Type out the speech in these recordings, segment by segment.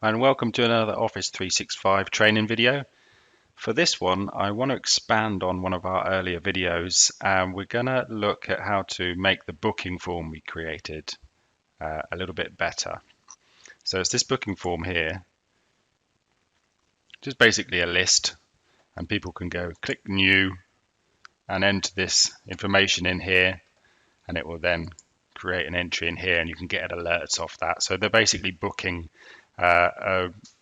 And welcome to another Office 365 training video. For this one, I want to expand on one of our earlier videos, and we're going to look at how to make the booking form we created a little bit better. So it's this booking form here, just basically a list, and people can go click New and enter this information in here, and it will then create an entry in here, and you can get alerts off that. So they're basically booking,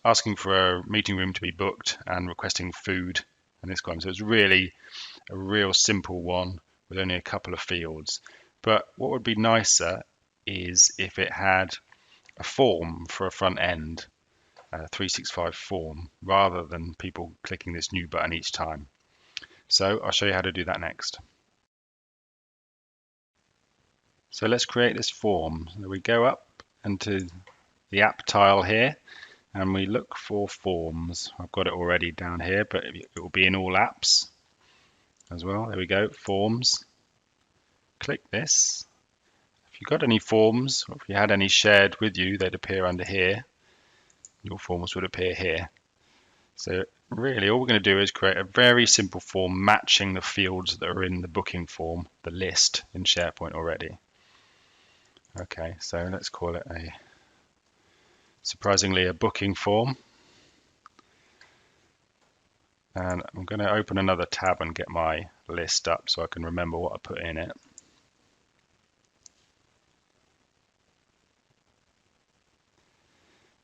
asking for a meeting room to be booked and requesting food and this kind. So it's really a real simple one with only a couple of fields. But what would be nicer is if it had a form for a front end, a 365 form, rather than people clicking this new button each time. So I'll show you how to do that next. So let's create this form. So we go up into the app tile here and we look for forms. I've got it already down here, but it will be in all apps as well. There we go, forms. Click this. If you've got any forms, or if you had any shared with you, they'd appear under here. Your forms would appear here. So really all we're going to do is create a very simple form matching the fields that are in the booking form, the list in SharePoint already. Okay, so let's call it surprisingly a booking form. And I'm going to open another tab and get my list up so I can remember what I put in it.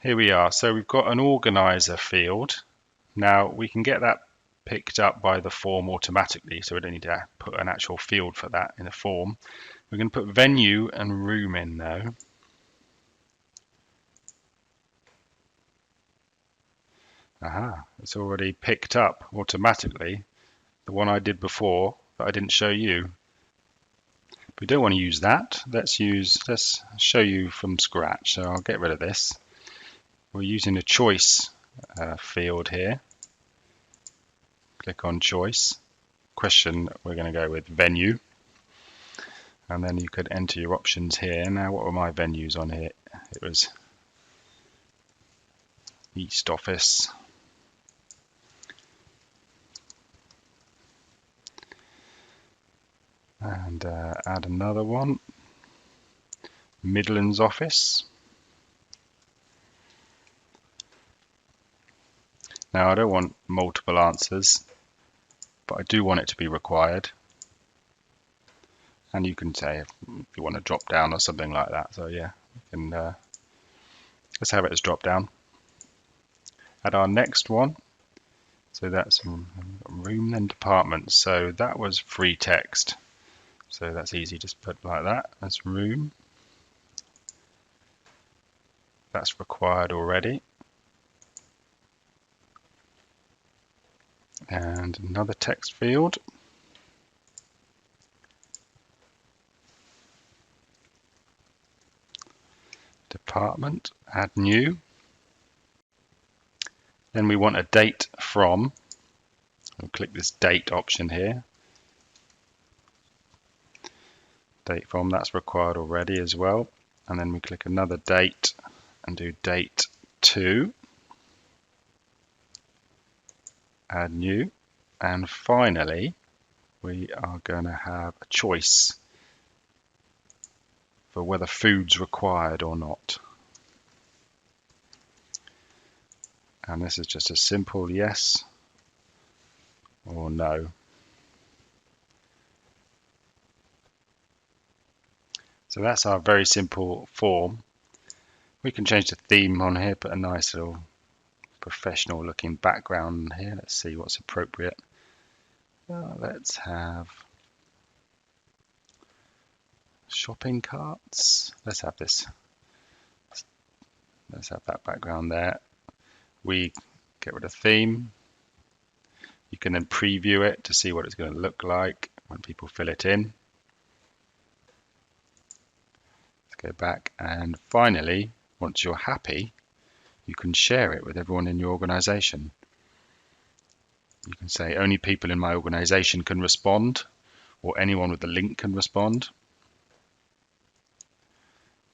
Here we are. So we've got an organizer field. Now we can get that picked up by the form automatically, so we don't need to put an actual field for that in the form. We're going to put venue and room in though. Aha, it's already picked up automatically the one I did before that I didn't show you. We don't want to use that. Let's show you from scratch. So I'll get rid of this. We're using a choice field here. Click on choice. Question, we're going to go with venue. And then you could enter your options here. Now what were my venues on here? It was East Office. And add another one. Midlands Office. Now I don't want multiple answers, but I do want it to be required. And you can say if you want to drop down or something like that. So yeah, you can, let's have it as drop down. Add our next one. So that's room and department. So that was free text. So that's easy, just put like that. That's room. That's required already. And another text field. Department, add new. Then we want a date from. We'll click this date option here. Date from, that's required already as well. And then we click another date and do date to. Add new. And finally, we are going to have a choice for whether food's required or not. And this is just a simple yes or no. So that's our very simple form. We can change the theme on here, put a nice little professional looking background here. Let's see what's appropriate. Let's have shopping carts. Let's have this. Let's have that background there. We get rid of theme. You can then preview it to see what it's going to look like when people fill it in. Let's go back, and finally, once you're happy, you can share it with everyone in your organization. You can say only people in my organization can respond, or anyone with the link can respond.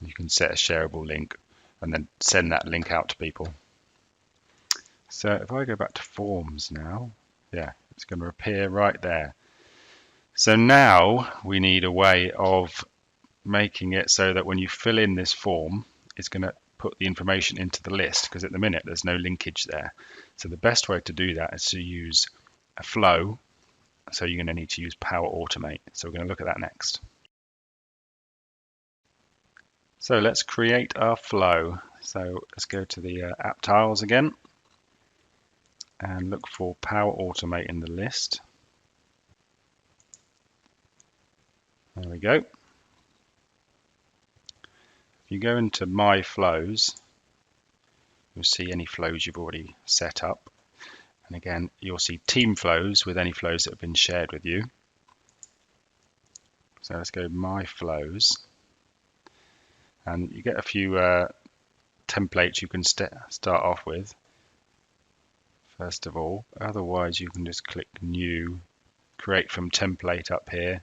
You can set a shareable link and then send that link out to people. So if I go back to forms now, yeah, it's going to appear right there. So now we need a way of making it so that when you fill in this form, it's going to put the information into the list, because at the minute there's no linkage there. So the best way to do that is to use a flow. So you're going to need to use Power Automate. So we're going to look at that next. So let's create our flow. So let's go to the app tiles again and look for Power Automate in the list. There we go. If you go into My Flows, you'll see any flows you've already set up. And again, you'll see team flows with any flows that have been shared with you. So let's go My Flows. And you get a few templates you can start off with. First of all, otherwise you can just click New, Create from Template up here.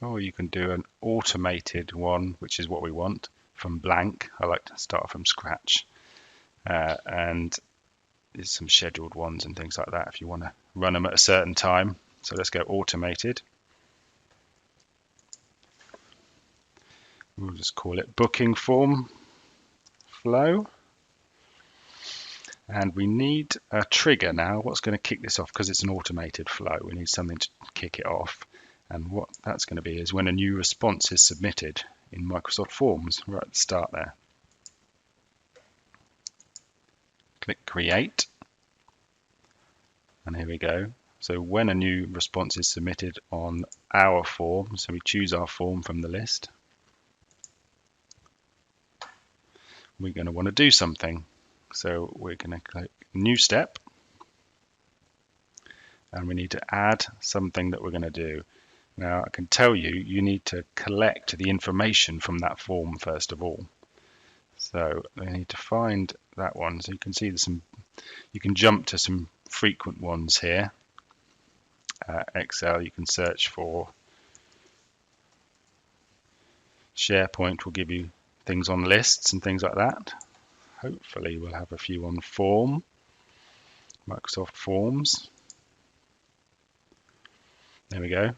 Or you can do an automated one, which is what we want, from blank. I like to start from scratch. And there's some scheduled ones and things like that if you want to run them at a certain time. So let's go automated. We'll just call it booking form flow. And we need a trigger now. What's going to kick this off? Because it's an automated flow, we need something to kick it off. And what that's going to be is when a new response is submitted in Microsoft Forms, right at the start there. Click Create. And here we go. So when a new response is submitted on our form, so we choose our form from the list, we're going to want to do something. So we're going to click New Step, and we need to add something that we're going to do. Now I can tell you, you need to collect the information from that form first of all. So we need to find that one. So you can see there's some, you can jump to some frequent ones here. Excel, you can search for SharePoint, will give you things on lists and things like that. Hopefully we'll have a few on form, Microsoft Forms. There we go.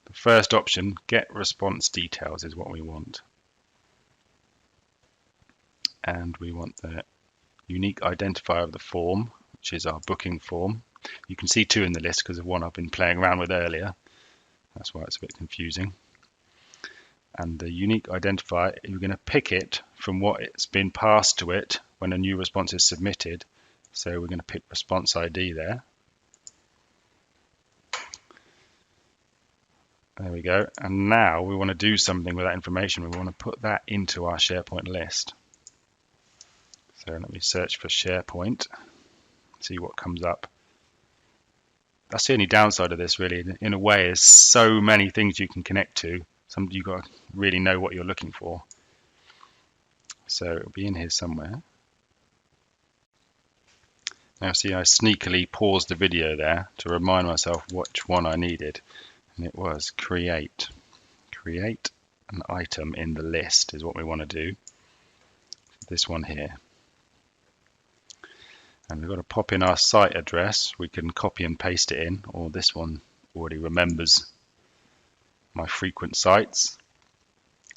The first option, get response details, is what we want. And we want the unique identifier of the form, which is our booking form. You can see two in the list because of one I've been playing around with earlier. That's why it's a bit confusing. And the unique identifier, you're going to pick it from what it's been passed to it when a new response is submitted. So we're going to pick response ID there. There we go. And now we want to do something with that information. We want to put that into our SharePoint list. So let me search for SharePoint, see what comes up. That's the only downside of this, really, in a way, is so many things you can connect to. You've got to really know what you're looking for. So it'll be in here somewhere. Now see, I sneakily paused the video there to remind myself which one I needed. And it was create. Create an item in the list is what we want to do. This one here. And we've got to pop in our site address. We can copy and paste it in, or this one already remembers my frequent sites.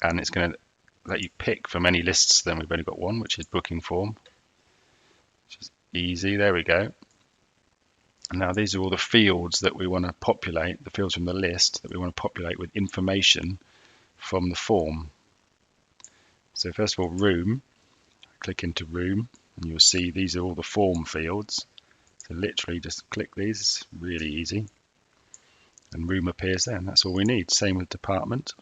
And it's going to let you pick from any lists. Then we've only got one, which is booking form, which is easy. There we go. And now these are all the fields that we want to populate, the fields from the list that we want to populate with information from the form. So first of all, room. Click into room, and you'll see these are all the form fields. So literally just click these, it's really easy. And room appears there, and that's all we need. Same with department.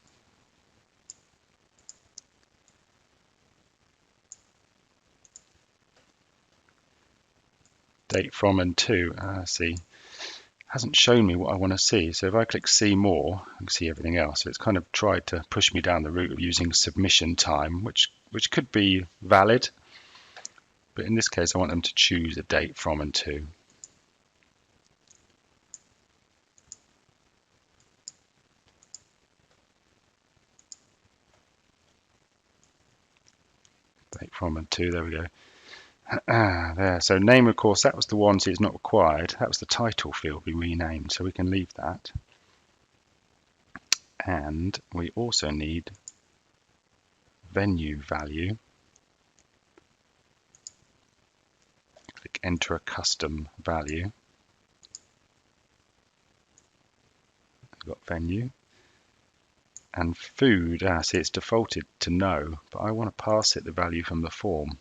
Date from and to, see, hasn't shown me what I want to see. So if I click see more, I can see everything else. So it's kind of tried to push me down the route of using submission time, which could be valid. But in this case, I want them to choose a date from and to. Date from and to, there we go. There, so name, of course, that was the one, so it's not required. That was the title field we renamed, so we can leave that. And we also need venue value. Click enter a custom value. We've got venue. And food, see, it's defaulted to no, but I want to pass it the value from the form.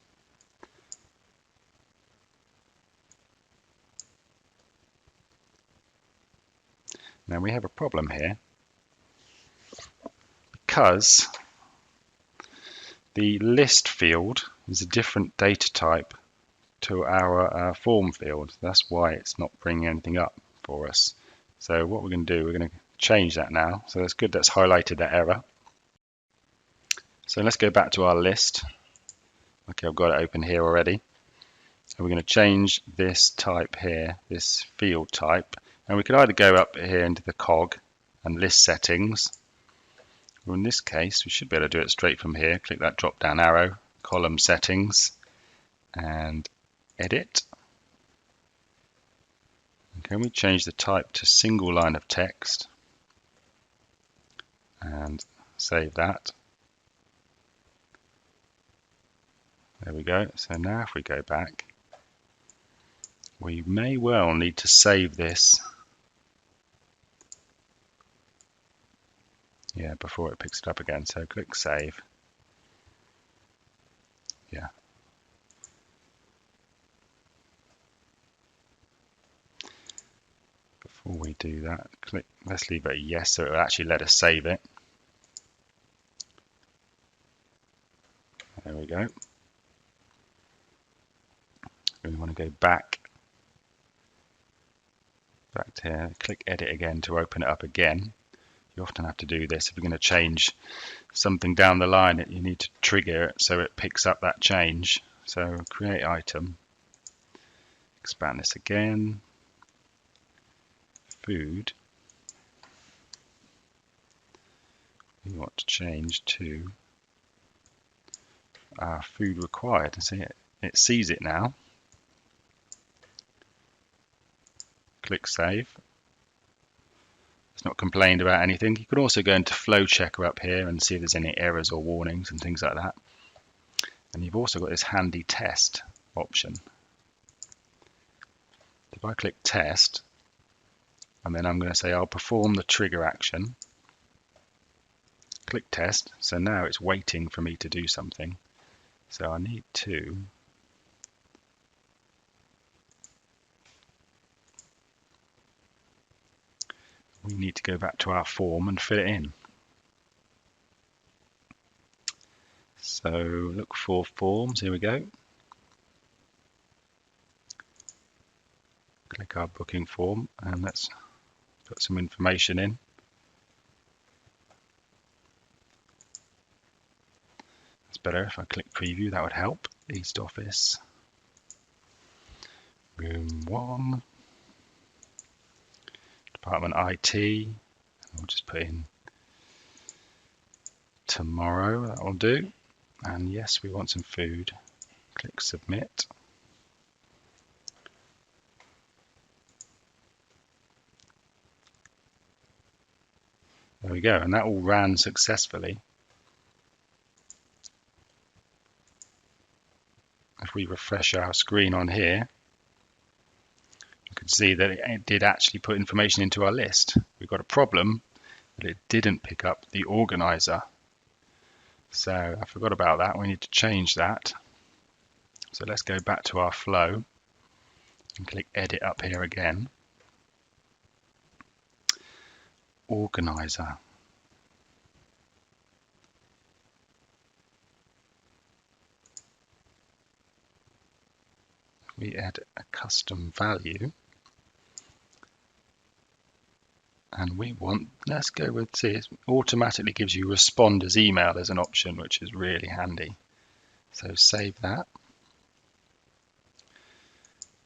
Now we have a problem here because the list field is a different data type to our form field. That's why it's not bringing anything up for us. So what we're going to do, we're going to change that now. So that's good, that's highlighted that error. So let's go back to our list. Okay, I've got it open here already. And we're going to change this type here, this field type. And we could either go up here into the cog and list settings. Or in this case, we should be able to do it straight from here. Click that drop down arrow, column settings, and edit. Can we change the type to single line of text and save that? There we go. So now if we go back, we may well need to save this. Yeah, before it picks it up again. So click save. Yeah. Before we do that, let's leave it a yes, so it will actually let us save it. There we go. We want to go back to here, click edit again to open it up again. You often have to do this if you're going to change something down the line. You need to trigger it so it picks up that change. So create item, expand this again, food. We want to change to our food required. See it sees it now. Click save. It's not complained about anything. You can also go into flow checker up here and see if there's any errors or warnings and things like that. And you've also got this handy test option. If I click test, and then I'm going to say I'll perform the trigger action. Click test. So now it's waiting for me to do something. So I need to go back to our form and fill it in. So look for forms, here we go. Click our booking form and let's put some information in. It's better if I click preview, that would help. East office, room 1. Department IT, we'll just put in tomorrow, that will do. And yes, we want some food. Click submit. There we go, and that all ran successfully. If we refresh our screen on here, you can see that it did actually put information into our list. We've got a problem, but it didn't pick up the organizer. So I forgot about that. We need to change that. So let's go back to our flow and click edit up here again. Organizer. We add a custom value. And we want, let's go with, see, it automatically gives you respond as email as an option, which is really handy. So save that.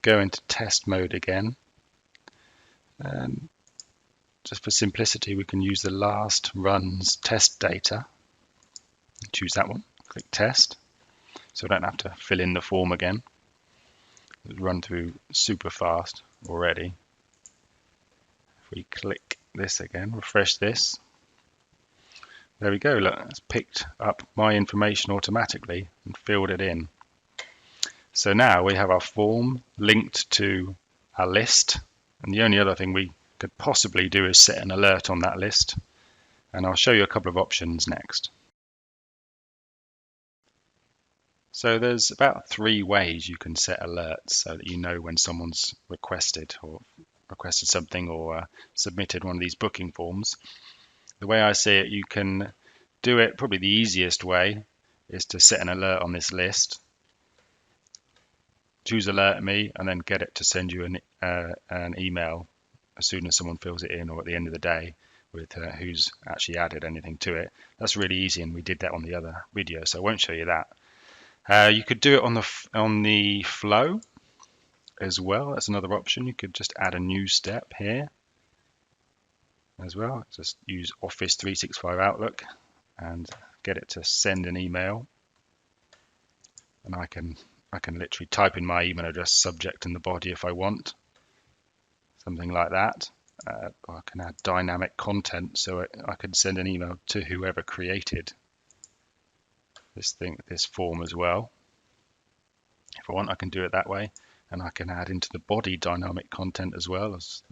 Go into test mode again. And just for simplicity, we can use the last run's test data. Choose that one, click test. So I don't have to fill in the form again. It's run through super fast already. If we click this again, refresh this, there we go, look, it's picked up my information automatically and filled it in. So now we have our form linked to our list, and the only other thing we could possibly do is set an alert on that list, and I'll show you a couple of options next. So there's about 3 ways you can set alerts so that you know when someone's requested something or submitted one of these booking forms. The way I see it, you can do it, probably the easiest way is to set an alert on this list, choose alert me, and then get it to send you an email as soon as someone fills it in or at the end of the day with who's actually added anything to it. That's really easy, and we did that on the other video, so I won't show you that. You could do it on the flow as well. That's another option. You could just add a new step here as well. Just use Office 365 Outlook and get it to send an email, and I can literally type in my email address, subject, and the body if I want, something like that. I can add dynamic content, so I can send an email to whoever created this form as well. If I want, I can do it that way, and I can add into the body dynamic content as well, as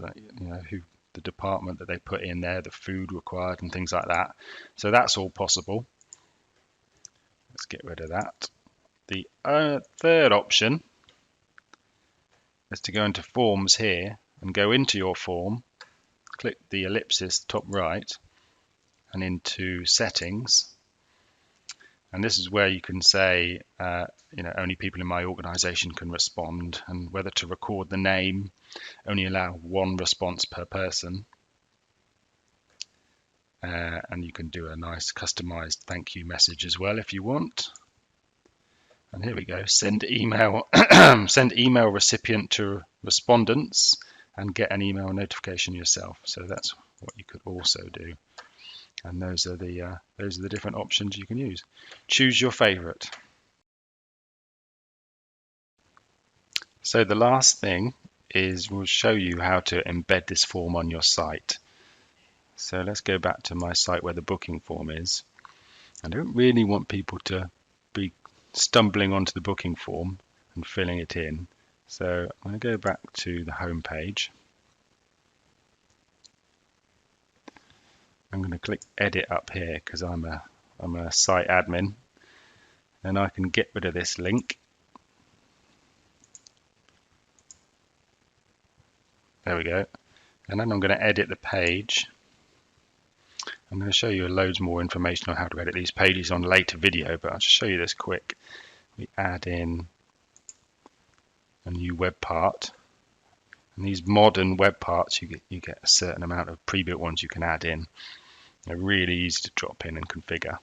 who the department that they put in there, the food required, and things like that. So that's all possible. Let's get rid of that. The third option is to go into Forms here and go into your form, click the ellipsis top right, and into Settings. And this is where you can say, only people in my organization can respond, and whether to record the name, only allow 1 response per person. And you can do a nice customized thank you message as well if you want. And here we go, send email, send email recipient to respondents and get an email notification yourself. So that's what you could also do. And those are the different options you can use. Choose your favorite. So the last thing is we'll show you how to embed this form on your site. So let's go back to my site where the booking form is. I don't really want people to be stumbling onto the booking form and filling it in. So I'm going to go back to the home page. I'm going to click edit up here because I'm a site admin, and I can get rid of this link. There we go. And then I'm going to edit the page. I'm going to show you loads more information on how to edit these pages on a later video, but I'll just show you this quick. We add in a new web part, and these modern web parts, you get a certain amount of pre-built ones you can add in. They're really easy to drop in and configure.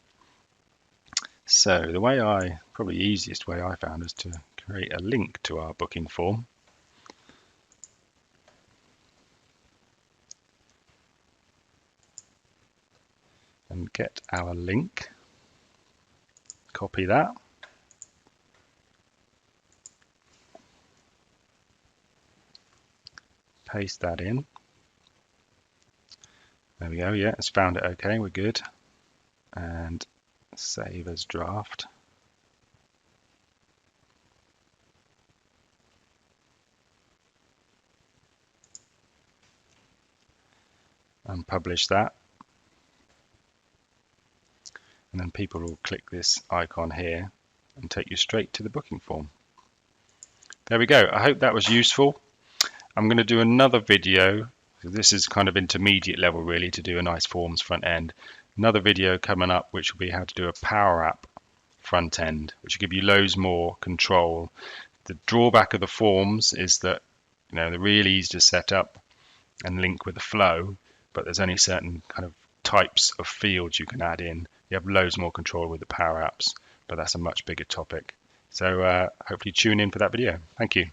So the probably easiest way I found is to create a link to our booking form. And get our link, copy that, paste that in. There we go, yeah, it's found it okay, we're good. And save as draft. And publish that. And then people will click this icon here and take you straight to the booking form. There we go. I hope that was useful. I'm going to do another video. This is kind of intermediate level really, to do a nice forms front end. Another video coming up which will be how to do a Power App front end, which will give you loads more control. The drawback of the forms is that they're really easy to set up and link with the flow, but there's only certain kind of types of fields you can add in. You have loads more control with the Power Apps, but that's a much bigger topic. So hopefully tune in for that video. Thank you.